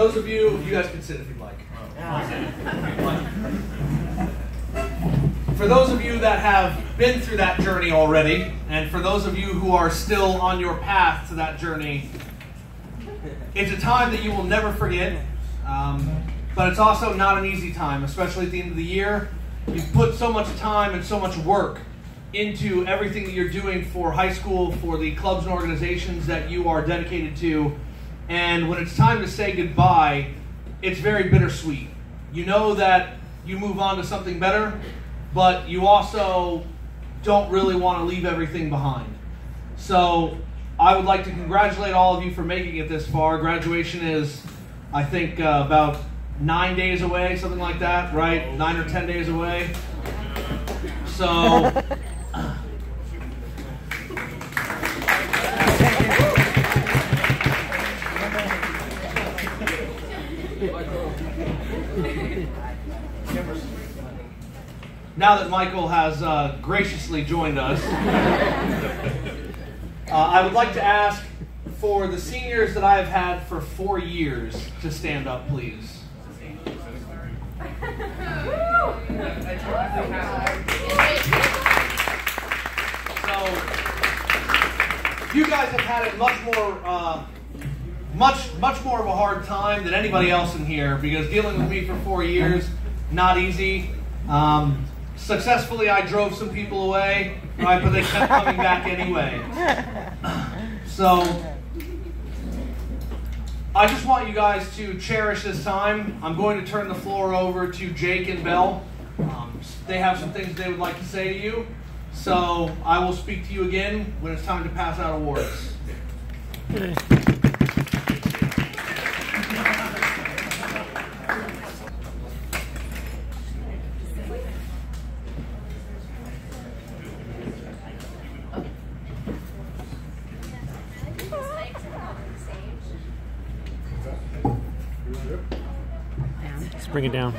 those of you, you guys can sit if you'd like. For those of you that have been through that journey already, and for those of you who are still on your path to that journey, it's a time that you will never forget, but it's also not an easy time, especially at the end of the year. You've put so much time and so much work into everything that you're doing for high school, for the clubs and organizations that you are dedicated to, and when it's time to say goodbye, it's very bittersweet. You know that you move on to something better, but you also don't really want to leave everything behind. So I would like to congratulate all of you for making it this far. Graduation is, I think, about 9 days away, something like that, right? 9 or 10 days away. So now that Michael has graciously joined us, I would like to ask for the seniors that I have had for 4 years to stand up, please. So, you guys have had it much more of a hard time than anybody else in here, because dealing with me for 4 years, not easy. Successfully, I drove some people away, right? But they kept coming back anyway. So, I just want you guys to cherish this time. I'm going to turn the floor over to Jake and Belle. They have some things they would like to say to you. So, I will speak to you again when it's time to pass out awards. Bring it down.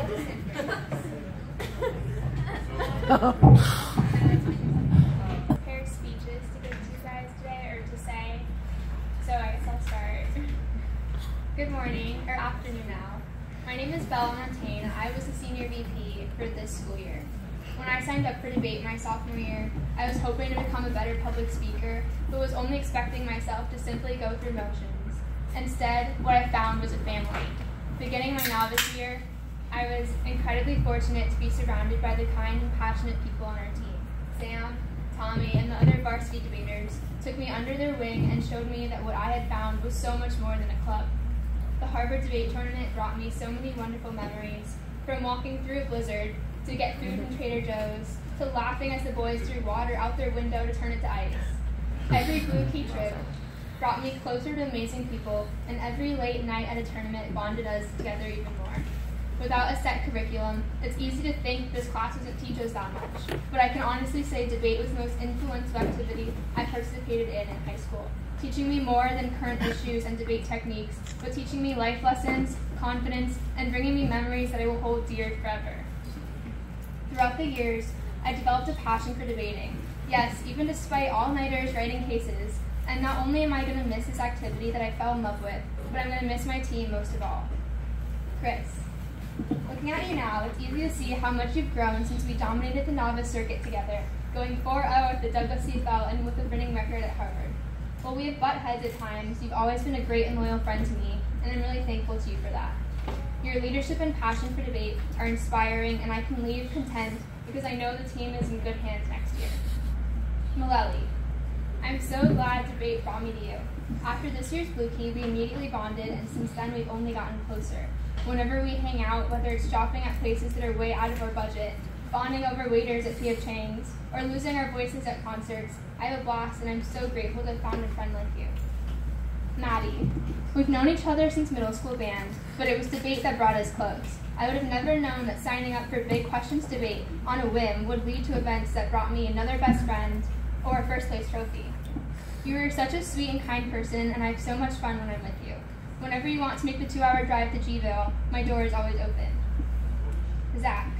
Prepare speeches to give to you guys today, or to say. So I guess I'll start. Good morning, or afternoon now. My name is Belle Montaigne. I was the senior VP for this school year. When I signed up for debate my sophomore year, I was hoping to become a better public speaker, but was only expecting myself to simply go through motions. Instead, what I found was a family. Beginning my novice year, I was incredibly fortunate to be surrounded by the kind and passionate people on our team. Sam, Tommy, and the other varsity debaters took me under their wing and showed me that what I had found was so much more than a club. The Harvard debate tournament brought me so many wonderful memories, from walking through a blizzard to get food from Trader Joe's, to laughing as the boys threw water out their window to turn it to ice. Every Blue Key trip brought me closer to amazing people, and every late night at a tournament bonded us together even more. Without a set curriculum, it's easy to think this class doesn't teach us that much, but I can honestly say debate was the most influential activity I participated in high school, teaching me more than current issues and debate techniques, but teaching me life lessons, confidence, and bringing me memories that I will hold dear forever. Throughout the years, I developed a passion for debating. Yes, even despite all-nighters writing cases, and not only am I going to miss this activity that I fell in love with, but I'm going to miss my team most of all. Chris. Looking at you now, it's easy to see how much you've grown since we dominated the novice circuit together, going 4-0 at the Douglas CFL and with a winning record at Harvard. While we have butt heads at times, you've always been a great and loyal friend to me, and I'm really thankful to you for that. Your leadership and passion for debate are inspiring, and I can leave content because I know the team is in good hands next year. Maleli. I'm so glad debate brought me to you. After this year's Blue Key, we immediately bonded, and since then we've only gotten closer. Whenever we hang out, whether it's shopping at places that are way out of our budget, bonding over waiters at P.F. Chang's, or losing our voices at concerts, I have a blast, and I'm so grateful to have found a friend like you. Maddie. We've known each other since middle school band, but it was debate that brought us close. I would have never known that signing up for Big Questions debate on a whim would lead to events that brought me another best friend or a first place trophy. You are such a sweet and kind person, and I have so much fun when I'm with you. Whenever you want to make the 2-hour drive to Gville, my door is always open. Zach.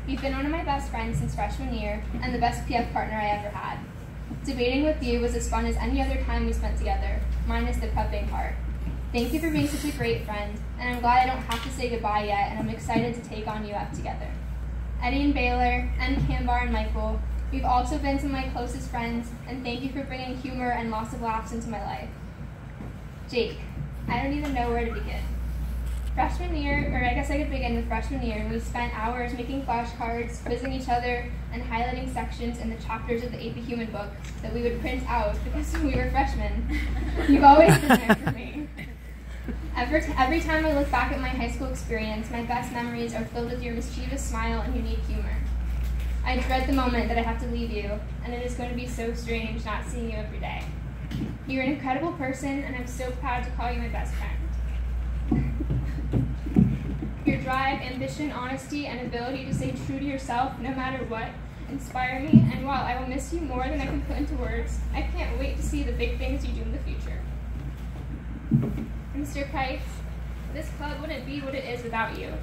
You've been one of my best friends since freshman year, and the best PF partner I ever had. Debating with you was as fun as any other time we spent together, minus the prepping part. Thank you for being such a great friend, and I'm glad I don't have to say goodbye yet, and I'm excited to take on UF together. Eddie and Baylor, and Kambar and Michael, you've also been some of my closest friends, and thank you for bringing humor and lots of laughs into my life. Jake, I don't even know where to begin. Freshman year, or I guess I could begin with freshman year, we spent hours making flashcards, quizzing each other, and highlighting sections in the chapters of the AP Human book that we would print out because we were freshmen. You've always been there for me. Every time I look back at my high school experience, my best memories are filled with your mischievous smile and unique humor. I dread the moment that I have to leave you, and it is going to be so strange not seeing you every day. You're an incredible person, and I'm so proud to call you my best friend. Your drive, ambition, honesty, and ability to stay true to yourself no matter what inspire me, and while I will miss you more than I can put into words, I can't wait to see the big things you do in the future. Mr. Price, this club wouldn't be what it is without you.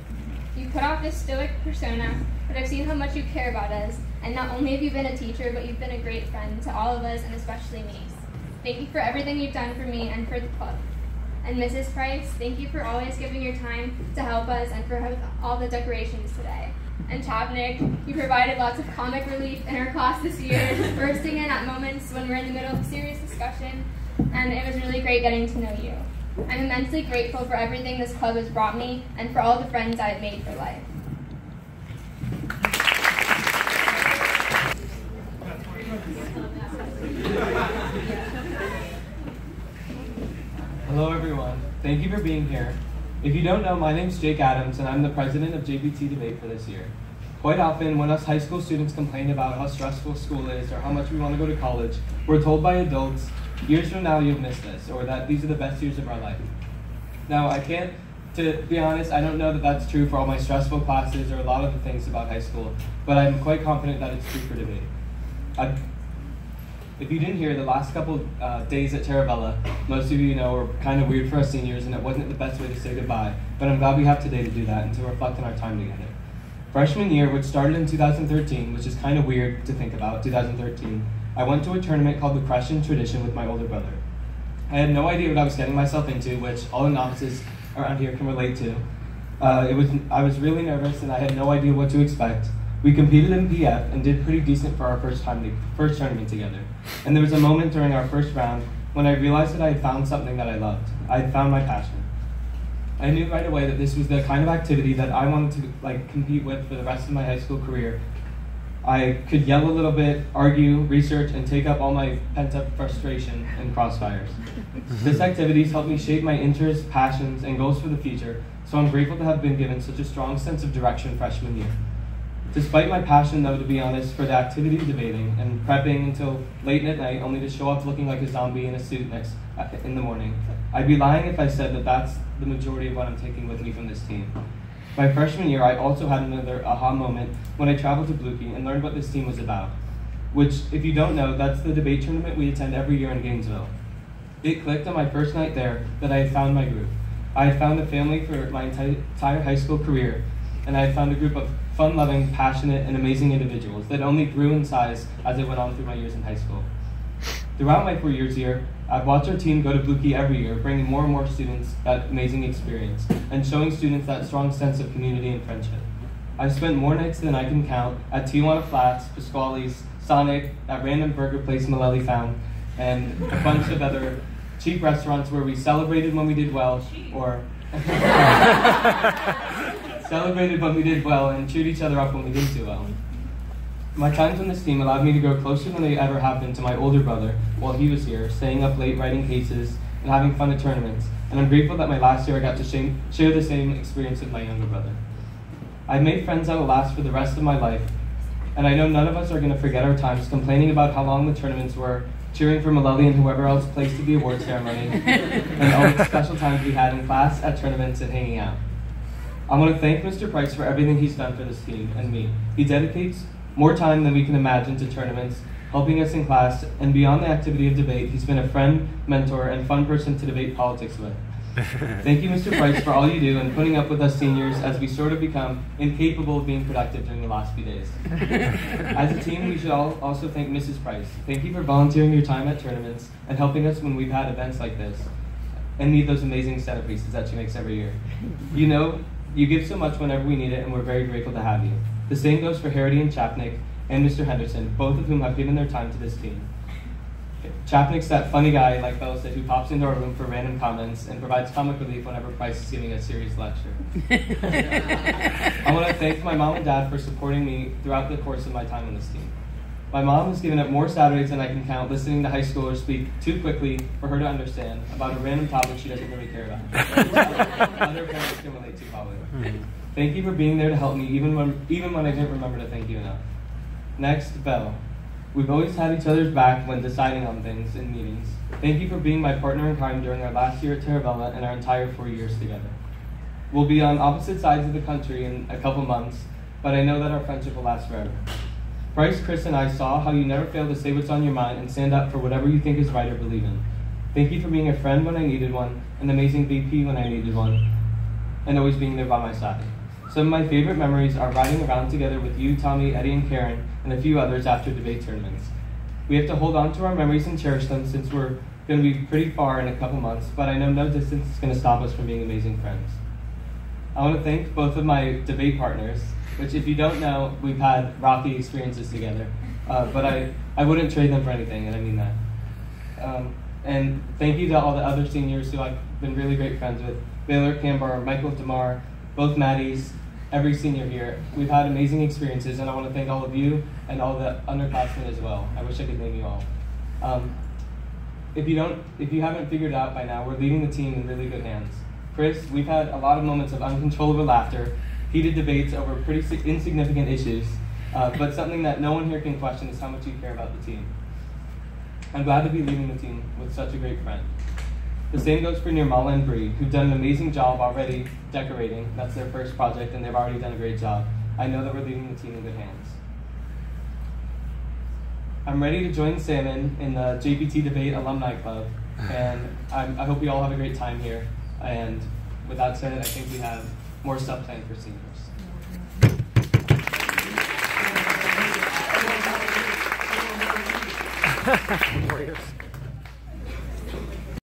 You put off this stoic persona, but I've seen how much you care about us, and not only have you been a teacher, but you've been a great friend to all of us, and especially me. Thank you for everything you've done for me and for the club. And Mrs. Price, thank you for always giving your time to help us and for all the decorations today. And Chavnik, you provided lots of comic relief in our class this year, bursting in at moments when we're in the middle of a serious discussion, and it was really great getting to know you. I'm immensely grateful for everything this club has brought me and for all the friends I've made for life. Hello everyone, thank you for being here. If you don't know, my name's Jake Adams and I'm the president of JPT Debate for this year. Quite often, when us high school students complain about how stressful school is or how much we want to go to college, we're told by adults, years from now you'll miss this, or that these are the best years of our life. Now, to be honest, I don't know that that's true for all my stressful classes or a lot of the things about high school, but I'm quite confident that it's true for debate. If you didn't hear, the last couple days at Taravella, most of you know, were kind of weird for us seniors, and it wasn't the best way to say goodbye, but I'm glad we have today to do that and to reflect on our time together. Freshman year, which started in 2013, which is kind of weird to think about, 2013, I went to a tournament called the Crescent Tradition with my older brother. I had no idea what I was getting myself into, which all the novices around here can relate to. I was really nervous and I had no idea what to expect. We competed in PF and did pretty decent for our first tournament together. And there was a moment during our first round when I realized that I had found something that I loved. I had found my passion. I knew right away that this was the kind of activity that I wanted to compete with for the rest of my high school career. I could yell a little bit, argue, research, and take up all my pent-up frustration and crossfires. This activity has helped me shape my interests, passions, and goals for the future, so I'm grateful to have been given such a strong sense of direction freshman year. Despite my passion, though, to be honest, for the activity of debating and prepping until late at night only to show up looking like a zombie in a suit in the morning, I'd be lying if I said that that's the majority of what I'm taking with me from this team. My freshman year, I also had another aha moment when I traveled to Blukey and learned what this team was about, which, if you don't know, that's the debate tournament we attend every year in Gainesville. It clicked on my first night there that I had found my group. I had found a family for my entire high school career, and I had found a group of fun-loving, passionate, and amazing individuals that only grew in size as I went on through my years in high school. Throughout my 4 years here, I've watched our team go to Blukey every year, bringing more and more students that amazing experience, and showing students that strong sense of community and friendship. I've spent more nights than I can count at Tijuana Flats, Pasquale's, Sonic, that random burger place Malelli found, and a bunch of other cheap restaurants where we celebrated when we did well, or celebrated when we did well and cheered each other up when we didn't do well. My times on this team allowed me to grow closer than they ever have been to my older brother while he was here, staying up late writing cases and having fun at tournaments, and I'm grateful that my last year I got to share the same experience with my younger brother. I've made friends that will last for the rest of my life, and I know none of us are going to forget our times complaining about how long the tournaments were, cheering for Malelli and whoever else placed at the award ceremony, and all the special times we had in class, at tournaments, and hanging out. I want to thank Mr. Price for everything he's done for this team and me. He dedicates more time than we can imagine to tournaments, helping us in class, and beyond the activity of debate, he's been a friend, mentor, and fun person to debate politics with. Thank you, Mr. Price, for all you do and putting up with us seniors as we sort of become incapable of being productive during the last few days. As a team, we should all also thank Mrs. Price. Thank you for volunteering your time at tournaments and helping us when we've had events like this. and meet those amazing centerpieces that she makes every year. You know, you give so much whenever we need it, and we're very grateful to have you. The same goes for Harity and Chapnick and Mr. Henderson, both of whom have given their time to this team. Chapnick's that funny guy, like Bella said, who pops into our room for random comments and provides comic relief whenever Price is giving a serious lecture. I want to thank my mom and dad for supporting me throughout the course of my time on this team. My mom has given up more Saturdays than I can count listening to high schoolers speak too quickly for her to understand about a random topic she doesn't really care about. Other parents can relate to, probably. Thank you for being there to help me, even when I didn't remember to thank you enough. Next, Belle. We've always had each other's back when deciding on things in meetings. Thank you for being my partner in crime during our last year at Taravella and our entire 4 years together. We'll be on opposite sides of the country in a couple months, but I know that our friendship will last forever. Bryce, Chris, and I saw how you never fail to say what's on your mind and stand up for whatever you think is right or believe in. Thank you for being a friend when I needed one, an amazing VP when I needed one, and always being there by my side. Some of my favorite memories are riding around together with you, Tommy, Eddie, and Karen, and a few others after debate tournaments. We have to hold on to our memories and cherish them since we're going to be pretty far in a couple months, but I know no distance is going to stop us from being amazing friends. I want to thank both of my debate partners, which if you don't know, we've had rocky experiences together, but I wouldn't trade them for anything, and I mean that. And thank you to all the other seniors who I've been really great friends with, Baylor, Cambar, Michael, DeMar, both Maddies, every senior here. We've had amazing experiences, and I want to thank all of you and all the underclassmen as well. I wish I could name you all. If you haven't figured it out by now, we're leaving the team in really good hands. Chris, we've had a lot of moments of uncontrollable laughter, heated debates over pretty insignificant issues, but something that no one here can question is how much you care about the team. I'm glad to be leaving the team with such a great friend. The same goes for Nirmala and Bree, who've done an amazing job already decorating. That's their first project, and they've already done a great job. I know that we're leaving the team in good hands. I'm ready to join Salmon in the JPT Debate Alumni Club, and I hope you all have a great time here. And with that said, I think we have more stuff planned for seniors. Warriors.